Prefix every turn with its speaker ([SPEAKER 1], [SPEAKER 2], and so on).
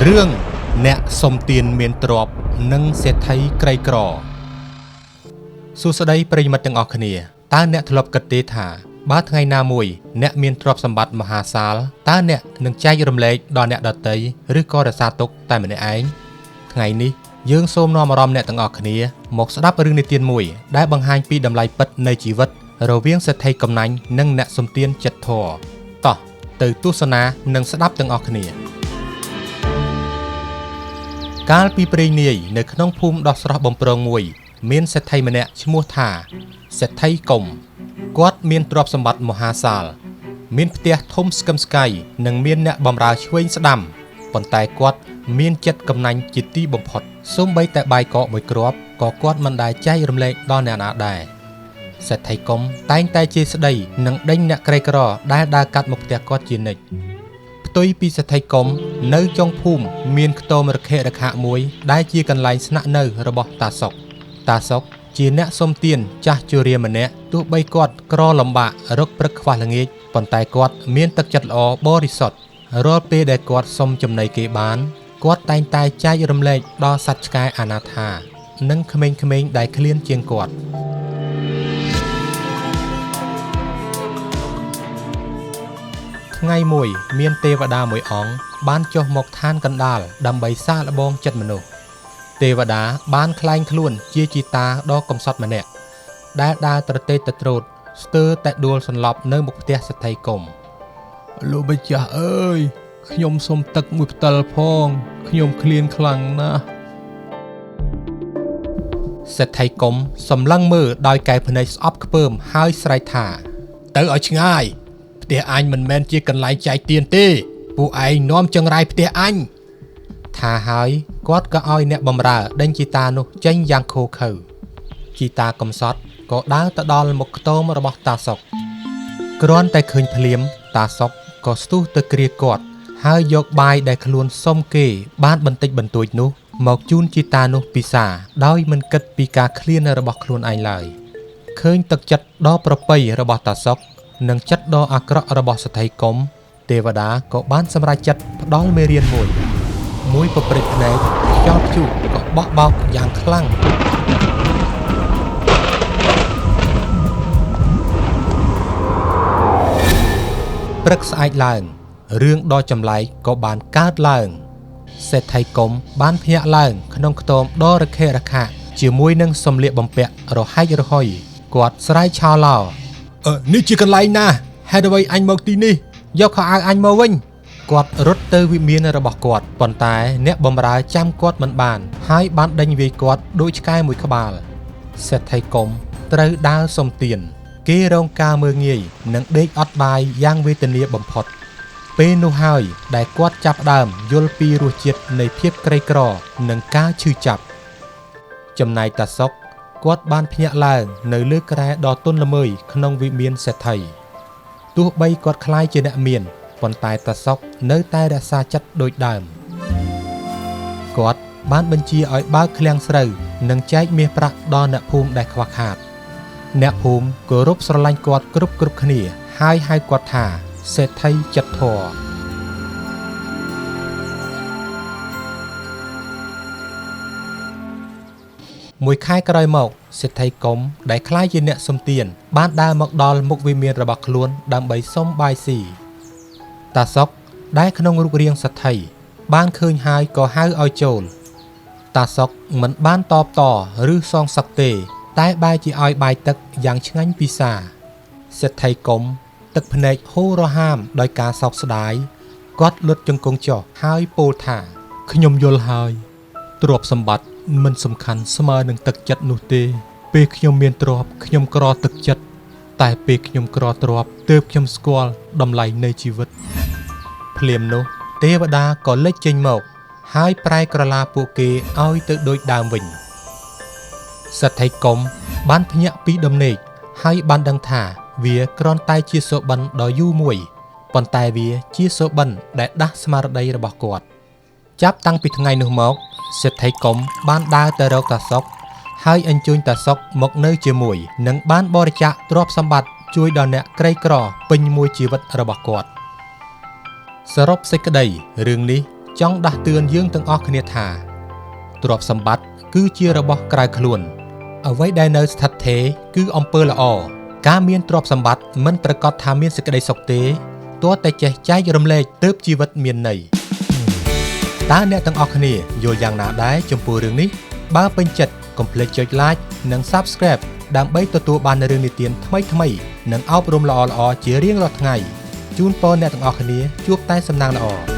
[SPEAKER 1] រឿងអ្នកសុំទានមានទ្រព្យនិងសេដ្ឋីក្រីក្រសួស្តីប្រិយមិត្តទាំងអស់គ្នាតើអ្នកធ្លាប់គិតទេថាបើថ្ងៃណាមួយអ្នកមានទ្រព្យសម្បត្តិមហាសាលតើអ្នកនឹងចែករំលែកដល់អ្នកដទៃឬក៏រក្សាទុកតែម្នាក់ឯងថ្ងៃនេះយើងសូមនាំអារម្មណ៍អ្នកទាំងអស់គ្នាមកស្ដាប់រឿងនិទានមួយដែលបង្ហាញពីតម្លៃពិតនៃជីវិតរវាងសេដ្ឋីកំណាញ់និងអ្នកសុំទានចិត្តធម៌តោះទៅទស្សនានិងស្ដាប់ទាំងអស់គ្នាកាលពីព្រេងនាយនៅក្នុងភូមិដោះស្រស់បំប្រងមួយមានសេដ្ឋីម្នាក់ឈ្មោះថាសេដ្ឋីកុំគាត់មានទ្រព្យសម្បត្តិមហាសាលមានផ្ទះធំស្កឹមស្កៃនិងមានអ្នកបម្រើឆ្វេងស្ដាំប៉ុន្តែគាត់មានចិត្តកំណាញ់ជាទីបំផុតសូម្បីតែបាយកកមួយគ្រាប់ក៏គាត់មិនដែលចែករំលែកដល់អ្នកណាដែរសេដ្ឋីកុំតែងតែជេរស្ដីនិងដេញអ្នកក្រីក្រដែលដើរកាត់មកផ្ទះគាត់ជានិច្ចផ្ទុយពីសេដ្ឋីកុំនៅចុងភូមិមានខ្ទមរខិរខៈមួយដែលជាកន្លែងស្នាក់នៅរបស់តាសុកជាអ្នកសុំទានចាស់ជរាម្នាក់ទោះបីគាត់ក្រលំបាករកព្រឹកខ្វះល្ងាចប៉ុន្តែគាត់មានទឹកចិត្តល្អបរិសុទ្ធរាល់ពេលដែលគាត់សុំចំណីគេបានគាត់តែងតែចែករំលែកដល់សត្វឆ្កែអនាថានិងក្មេងៗដែលឃ្លានជាងគាត់ថ្ងៃមួយមានទេវតាមួយអង្គបានចុះមកឋានកណ្ដាលដើម្បីសាកល្បងចិត្តមនុស្សទេវតាបានក្លែងខ្លួនជាជីតាដ៏កំសត់ម្នាក់ដែលដើរត្រទេកត្រោតស្ទើរតែដួលសន្លប់នៅមុខផ្ទះសេដ្ឋីកុំលោកម្ចាស់អើយខ្ញុំសុំទឹកមួយផ្តិលផងខ្ញុំឃ្លានខ្លាំងណាស់សេដ្ឋីកុំសម្លឹងមើលដោយកែវភ្នែកស្អប់ខ្ពើមហើយស្រែកថាទៅឲ្យឆ្ងាយផ្ទះអញមិនមែនជាកន្លែងចែកទានទេពួកឯងនាំចង្រៃផ្ទះអញថាហើយគាត់ក៏ឲ្យអ្នកបម្រើដេញជីតានោះចេញយ៉ាងឃោឃៅជីតាកំសត់ក៏ដើរទៅដល់មុខខ្ទមរបស់តាសុកគ្រាន់តែឃើញភ្លាមតាសុកក៏ស្ទុះទៅគ្រាគាត់ហើយយកបាយដែលខ្លួនសុំគេបានបន្តិចបន្តួចនោះមកជូនជីតានោះពិសាដោយមិនគិតពីការឃ្លានរបស់ខ្លួនឯងឡើយឃើញទឹកចិត្តដ៏ប្រពៃរបស់តាសុកនិងចិត្តដ៏អាក្រក់របស់សេដ្ឋីកុំទេវតាក៏បានសម្រេចចិត្តផ្ដល់មេរៀនមួយប្រព្រឹត្តភ្នែកខ្យល់ព្យុះក៏បោះបោកយ៉ាងខ្លាំងព្រឹកស្អែកឡើងរឿងដ៏ចម្លែកក៏បានកើតឡើងសេដ្ឋីកុំបានភ្ញាក់ឡើងក្នុងខ្ទមដ៏រខិរខៈជាមួយនឹងសម្លៀកបំពាក់រហែករហុយគាត់ស្រែកឆោឡោនេះជាកន្លែងណាហេតុអ្វីអញមកទីនេះយកខោអាវអញមកវិញគាត់រត់ទៅវិមានរបស់គាត់ប៉ុន្តែអ្នកបម្រើចាំគាត់មិនបានហើយបានដេញវាយគាត់ដូចឆ្កែមួយក្បាលសេដ្ឋីកុំត្រូវដើរសុំទានគេរងការមើលងាយនិងដេកអត់បាយយ៉ាងវេទនាបំផុតពេលនោះហើយដែលគាត់ចាប់ផ្ដើមយល់ពីរសជាតិនៃភាពក្រីក្រនិងការឈឺចាប់ចំណែកតាសុកគាត់បានភ្ញាក់ឡើងនៅលើគ្រែដ៏ទន់ល្មើយក្នុងវិមានសេដ្ឋីទោះបីគាត់ខ្លាយជាអ្នកមានប៉ុន្តែតាសុកនៅតែរក្សាចិត្តដូចដើមគាត់បានបញ្ជាឲ្យបើកឃ្លាំងស្រូវនិងចែកមាសប្រាក់ដល់អ្នកភូមិដែលខ្វះខាតអ្នកភូមិគោរពស្រឡាញ់គាត់គ្រប់គ្នាហើយហៅគាត់ថាសេដ្ឋីចិត្តធម៌មួយខែក្រោយមកសេដ្ឋីកុំដែលក្លាយជាអ្នកសុំទានបានដើរមកដល់មុខវិមានរបស់ខ្លួនដើម្បីសុំបាយស៊ីតាសុកដែលក្នុងរូបរាងសេដ្ឋីបានឃើញហើយក៏ហៅឲ្យចូលតាសុកមិនបានតបតឬសងសឹកទេតែបែរជាឲ្យបាយទឹកយ៉ាងឆ្ងាញ់ពិសាសេដ្ឋីកុំទឹកភ្នែកហូររហាមដោយការសោកស្ដាយគាត់លុតជង្គង់ចុះហើយពោលថាខ្ញុំយល់ហើយទ្រព្យសម្បត្តិមិនសំខាន់ស្មើនឹងទឹកចិត្តនោះទេពេលខ្ញុំមានទ្រព្យខ្ញុំក្រទឹកចិត្តតែពេលខ្ញុំក្រទ្រព្យទើបខ្ញុំស្គាល់តម្លៃនៃជីវិតភ្លាមនោះទេវតាក៏លេចចេញមកហើយប្រែក្រឡាពួកគេឲ្យទៅដូចដើមវិញសេដ្ឋីកុំបានភ្ញាក់ពីដំណេកហើយបានដឹងថាវាគ្រាន់តែជាសូបិនដ៏យូរមួយប៉ុន្តែវាជាសូបិនដែលដាស់ស្មារតីរបស់គាត់ចាប់តាំងពីថ្ងៃនោះមកសេដ្ឋីកុំបានដើរទៅរកតាសុកហើយអញ្ជើញតាសុកមកនៅជាមួយនិងបានបរិច្ចាគទ្រព្យសម្បត្តិជួយដល់អ្នកក្រីក្រពេញមួយជីវិតរបស់គាត់សរុបសេចក្តីរឿងនេះ ចង់ដាស់តឿនយើងទាំងអស់គ្នាថាទ្រព្យសម្បត្តិគឺជារបស់ក្រៅខ្លួនអ្វីដែលនៅស្ថិតថេរគឺអំពើល្អការមានទ្រព្យសម្បត្តិមិនប្រកាសថាមានសេចក្តីសុខទេទាល់តែចេះចែករំលែកទើបជីវិតមានន័យតើអ្នកទាំងអស់គ្នាយល់យ៉ាងណាដែរចំពោះរឿងនេះបើពេញចិត្តកុំភ្លេចចុច like និង subscribe ដើម្បីទទួលបានរឿងនិទានថ្មីៗនិងអប់រំល្អៗជារៀងរាល់ថ្ងៃជូនពរអ្នកទាំងអស់គ្នាជួបតែសំណាងល្អ